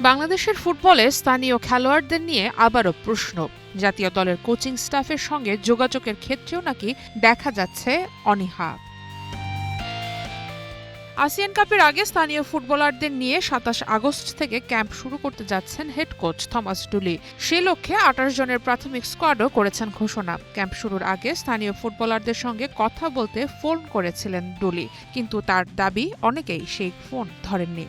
বাংলাদেশের ফুটবলে স্থানীয় খেলোয়াড়দের নিয়ে আবারও প্রশ্ন। জাতীয় দলের কোচিং স্টাফের সঙ্গে যোগাযোগের ক্ষেত্রেও নাকি দেখা যাচ্ছে অনীহা। আসিয়ান কাপের আগে স্থানীয় ফুটবলারদের নিয়ে ২৭ আগস্ট থেকে ক্যাম্প শুরু করতে যাচ্ছেন হেড কোচ থমাস ডুলি। সে লক্ষ্যে ২৮ জনের প্রাথমিক স্কোয়াডও করেছেন ঘোষণা। ক্যাম্প শুরুর আগে স্থানীয় ফুটবলারদের সঙ্গে কথা বলতে ফোন করেছিলেন ডুলি, কিন্তু তার দাবি অনেকেই সেই ফোন ধরেননি।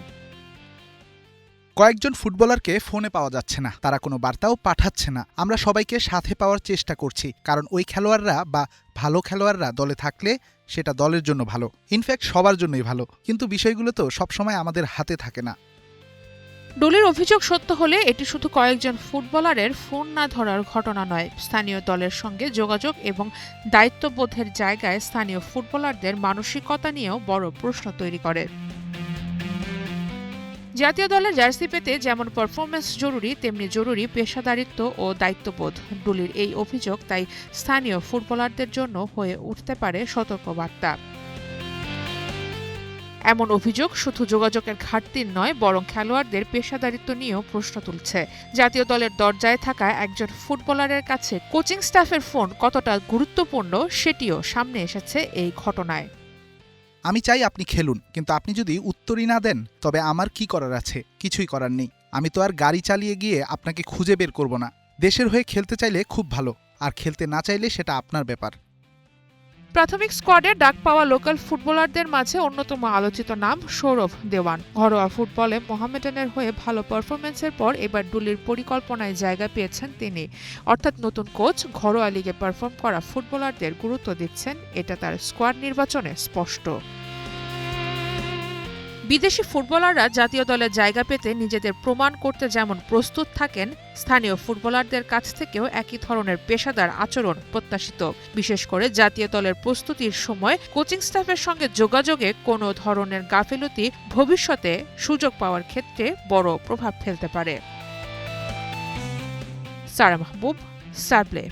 কয়েকজন ফুটবলারকে ফোনে পাওয়া যাচ্ছে না, তারা কোনো বার্তাও পাঠাচ্ছে না। আমরা সবাইকে সাথে পাওয়ার চেষ্টা করছি, কারণ ওই খেলোয়াড়রা বা ভালো খেলোয়াড়রা দলে থাকলে সেটা দলের জন্য ভালো, ইনফ্যাক্ট সবার জন্যই ভালো। কিন্তু বিষয়গুলো তো সবসময় আমাদের হাতে থাকে না। ডুলির অভিযোগ সত্য হলে এটি শুধু কয়েকজন ফুটবলারের ফোন না ধরার ঘটনা নয়, স্থানীয় দলের সঙ্গে যোগাযোগ এবং দায়িত্ববোধের জায়গায় স্থানীয় ফুটবলারদের মানসিকতা নিয়েও বড় প্রশ্ন তৈরি করে। জাতীয় দলের জার্সি পেতে যেমন পারফরম্যান্স জরুরি, তেমনি জরুরি পেশাদারিত্ব ও দায়িত্ববোধ। ডুলির এই অভিযোগ তাই স্থানীয় ফুটবলারদের জন্য হয়ে উঠতে পারে সতর্কবার্তা। এমন অভিযোগ শুধু যোগাযোগের ঘাটতির নয়, বরং খেলোয়াড়দের পেশাদারিত্ব নিয়েও প্রশ্ন তুলছে। জাতীয় দলের দরজায় থাকা একজন ফুটবলারের কাছে কোচিং স্টাফের ফোন কতটা গুরুত্বপূর্ণ সেটিও সামনে এসেছে এই ঘটনায়। আমি চাই আপনি খেলুন, কিন্তু আপনি যদি উত্তরই না দেন তবে আমার কি করার আছে? কিছুই করার নেই। আমি তো আর গাড়ি চালিয়ে গিয়ে আপনাকে খুঁজে বের করব না। দেশের হয়ে খেলতে চাইলে খুব ভালো, আর খেলতে না চাইলে সেটা আপনার ব্যাপার। প্রাথমিক স্কোয়াডে ডাক পাওয়া লোকাল ফুটবলারদের মাঝে অন্যতম আলোচিত নাম সৌরভ দেওয়ান। ঘরোয়া ফুটবলে মোহামেডানের হয়ে ভালো পারফরম্যান্সের পর এবার ডুলির পরিকল্পনায় জায়গা পেয়েছেন তিনি। অর্থাৎ নতুন কোচ ঘরোয়া লিগে পারফর্ম করা ফুটবলারদের গুরুত্ব দিচ্ছেন, এটা তার স্কোয়াড নির্বাচনে স্পষ্ট। বিদেশি ফুটবলাররা জাতীয় দলে জায়গা পেতে নিজেদের প্রমাণ করতে যেমন প্রস্তুত থাকেন, স্থানীয় ফুটবলারদের কাছ থেকেও একই ধরনের পেশাদার আচরণ প্রত্যাশিত। বিশেষ করে জাতীয় দলের প্রস্তুতির সময় কোচিং স্টাফের সঙ্গে যোগাযোগে কোনো ধরনের গাফিলতি ভবিষ্যতে সুযোগ পাওয়ার ক্ষেত্রে বড় প্রভাব ফেলতে পারে। সারা মাহবুব, স্টার প্লে।